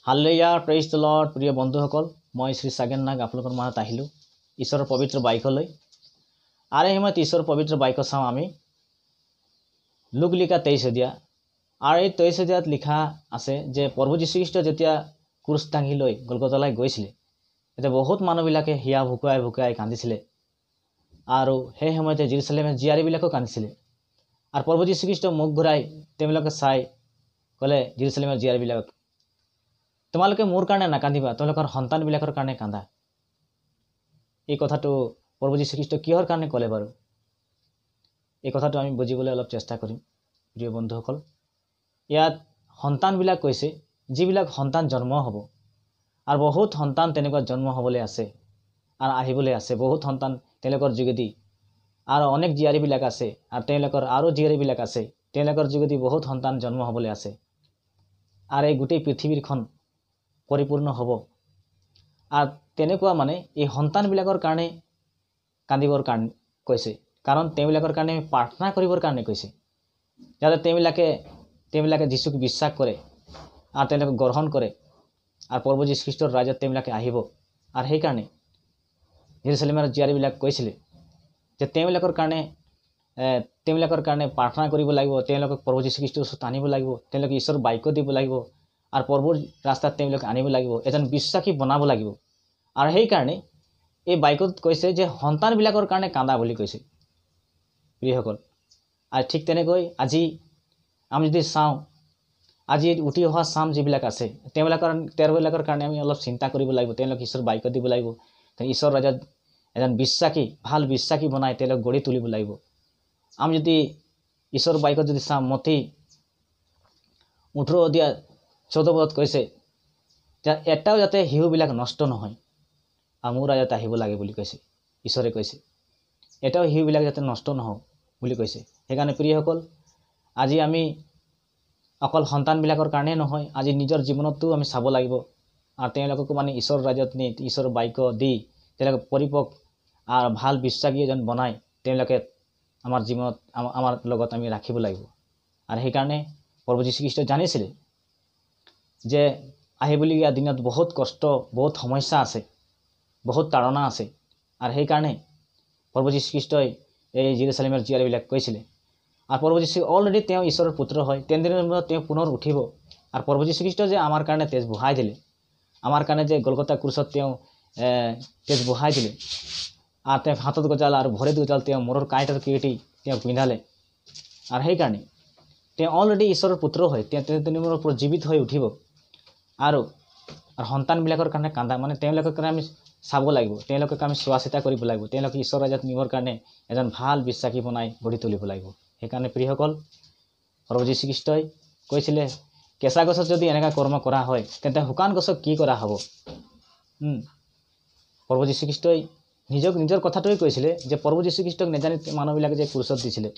hallelujah praise the lord প্ৰিয় বন্ধুসকল মই শ্ৰী সাগেন নাগ আপোনালোকৰ মাজত আহিলোঁ ঈশ্বৰৰ পবিত্ৰ বাক্যলৈ আৰু এই সময়ত ঈশ্বৰৰ পবিত্ৰ বাক্য চাওঁ আমি লুক লিখা 23 অধ্যায় আৰু এই 23 অধ্যায়ত লিখা আছে যে প্ৰভু যীশু খ্ৰীষ্ট যেতিয়া ক্ৰুচ টাঙি লৈ গলগতালৈ গৈছিলে তেতিয়া বহুত মানুহবিলাকে হিয়া ভুকুৱাই ভুকুৱাই কান্দিছিলে আৰু সেই সময়তে জেৰুজালেমৰ জীয়াৰীবিলাকো কান্দিছিলে আৰু প্ৰভু যীশু খ্ৰীষ্ট মুখ ঘূৰাই তেওঁলোকে চাই ক'লে জেৰুজালেমৰ জীয়াৰীবিলাকক তোমালোকে মোৰ কাৰণে নাকান্দিবা তোমালোকৰ সন্তানবিলাকৰ কাৰণে কান্দা এই কথাটো প্ৰভু যীশু খ্ৰীষ্ট কিহৰ কাৰণে ক'লে বাৰু এই কথাটো আমি বুজিবলৈ অলপ চেষ্টা কৰিম প্ৰিয় বন্ধুসকল ইয়াত সন্তানবিলাক কৈছে যিবিলাক সন্তান জন্ম হ'ব আৰু বহুত সন্তান তেনেকুৱা জন্ম হ'বলৈ আছে আৰু আহিবলৈ আছে বহুত সন্তান তেওঁলোকৰ যোগেদি আৰু অনেক জীয়াৰীবিলাক আছে আৰু তেওঁলোকৰ আৰু জীয়াৰীবিলাক আছে তেওঁলোকৰ যোগেদি বহুত সন্তান জন্ম হ'বলৈ আছে আৰু এই গোটেই পৃথিৱীখন পৰিপূৰ্ণ হ'ব আৰু তেনেকুৱা মানে এই সন্তানবিলাকৰ কাৰণে কান্দিবৰ কাৰণে কৈছে কাৰণ তেওঁলোকৰ কাৰণে প্ৰাৰ্থনা কৰিবৰ কাৰণে কৈছে যাতে তেওঁলোকে যীশুক বিশ্বাস কৰে আৰু তেওঁলোকক গ্ৰহণ কৰে আৰু প্ৰভু যীশু খ্ৰীষ্টৰ ৰাজ্যত তেওঁলোকে আহিব আৰু সেই কাৰণে জেৰুজালেমৰ জীয়াৰীবিলাক কৈছিলে যে তেওঁলোকৰ কাৰণে প্ৰাৰ্থনা কৰিব লাগিব তেওঁলোকক প্ৰভু যীশু খ্ৰীষ্টৰ ওচৰত আনিব লাগিব তেওঁলোকে ঈশ্বৰৰ বাক্য দিব লাগিব আৰু প্ৰভুৰ ৰাস্তাত তেওঁলোকে আনিব লাগিব এজন বিশ্বাসী বনাব লাগিব আৰু সেই কাৰণে এই বাক্যত কৈছে যে সন্তানবিলাকৰ কাৰণে কান্দা বুলি কৈছে প্ৰিয়সকল আৰু ঠিক তেনেকৈ আজি আমি যদি চাওঁ আজি উঠি অহা চাম যিবিলাক আছে তেওঁলোকৰ কাৰণে আমি অলপ চিন্তা কৰিব লাগিব তেওঁলোক ঈশ্বৰৰ বাক্য দিব লাগিব ঈশ্বৰ ৰাজ্যত এজন বিশ্বাসী ভাল বিশ্বাসী বনাই তেওঁলোক গঢ়ি তুলিব লাগিব আমি যদি ঈশ্বৰৰ বাক্যত যদি চাওঁ মতি 18 অধ্যায় 14 পদত কৈছে যে এটাও যাতে শিশুবিলাক নষ্ট নহয় আৰু মোৰ ৰাজ্যত আহিব লাগে বুলি কৈছে ঈশ্বৰে কৈছে এটাও শিশুবিলাক যাতে নষ্ট নহওক বুলি কৈছে সেইকাৰণে প্ৰিয়সকল আজি আমি অকল সন্তানবিলাকৰ কাৰণে নহয় আজি নিজৰ জীৱনতো আমি চাব লাগিব আৰু তেওঁলোকক মানে ঈশ্বৰৰ ৰাজ্যত নি ঈশ্বৰৰ বাক্য দি তেওঁলোকক পৰিপক্ক আৰু ভাল বিশ্বাসী এজন বনাই তেওঁলোকে আমাৰ জীৱনত আমাৰ লগত আমি ৰাখিব লাগিব আৰু সেইকাৰণে প্ৰভু যীশু খ্ৰীষ্ট জানিছিলে যে আহিবলগীয়া দিনত বহুত কষ্ট বহুত সমস্যা আছে বহুত তাড়না আছে আৰু সেইকাৰণে প্ৰভু যীশু খ্ৰীষ্টই এই জেৰুজালেমৰ জীয়াৰীবিলাক কৈছিলে আৰু প্ৰভু যীশু অলৰেডি তেওঁ ঈশ্বৰৰ পুত্ৰ হয় 3 দিনৰ মূৰত তেওঁ পুনৰ উঠিব আৰু প্ৰভু যীশু খ্ৰীষ্ট যে আমাৰ কাৰণে তেজ বহাই দিলে আমাৰ কাৰণে যে গলগতা ক্ৰুচত তেওঁ তেজ বহাই দিলে আৰু তেওঁ হাতত গজাল আৰু ভৰিত গজাল তেওঁ মূৰৰ কাঁইটৰ কিৰীটি তেওঁ পিন্ধালে আৰু সেইকাৰণে তেওঁ অলৰেডি ঈশ্বৰৰ পুত্ৰ হয় তেওঁ 3 দিনৰ মূৰত জীৱিত হৈ উঠিব আৰু সন্তানবিলাকৰ কাৰণে কান্দা মানে তেওঁলোকৰ কাৰণে আমি চাব লাগিব তেওঁলোকক আমি চোৱা চিতা কৰিব লাগিব তেওঁলোকে ঈশ্বৰ ৰাজ্যত নিবৰ কাৰণে এজন ভাল বিশ্বাসী বনাই গঢ়ি তুলিব লাগিব সেইকাৰণে প্ৰিয়সকল প্ৰভু যীশু খ্ৰীষ্টই কৈছিলে কেঁচা গছত যদি এনেকুৱা কৰ্ম কৰা হয় তেন্তে শুকান গছক কি কৰা হ'ব প্ৰভু যীশু খ্ৰীষ্টই নিজৰ কথাটোৱে কৈছিলে যে প্ৰভু যীশু খ্ৰীষ্টক নেজানি মানুহবিলাকে যে ক্ৰুচত দিছিলে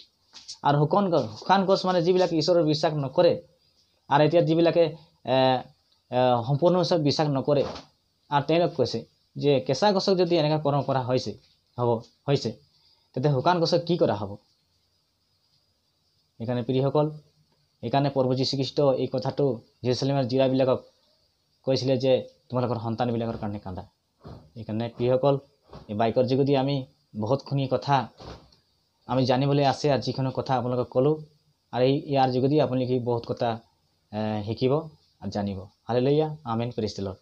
আৰু শুকান গছ মানে যিবিলাক ঈশ্বৰৰ বিশ্বাস নকৰে আৰু এতিয়া যিবিলাকে সম্পূৰ্ণ হিচাপে বিশ্বাস নকৰে আৰু তেওঁলোক কৈছে যে কেঁচা গছক যদি এনেকুৱা কৰ্ম কৰা হৈছে তেতিয়া শুকান গছক কি কৰা হ'ব সেইকাৰণে প্ৰিয়সকল সেইকাৰণে প্ৰভু যীশু খ্ৰীষ্ট এই কথাটো জেৰুজালেমৰ জীয়াৰীবিলাকক কৈছিলে যে তোমালোকৰ সন্তানবিলাকৰ কাৰণে কান্দা সেইকাৰণে প্ৰিয়সকল এই বাক্যৰ যোগেদি আমি বহুতখিনি কথা আমি জানিবলৈ আছে আৰু যিকোনো কথা আপোনালোকক ক'লোঁ আৰু ইয়াৰ যোগেদি আপোনালোকে বহুত কথা শিকিব আৰু জানিব hallelujah amen praise the lord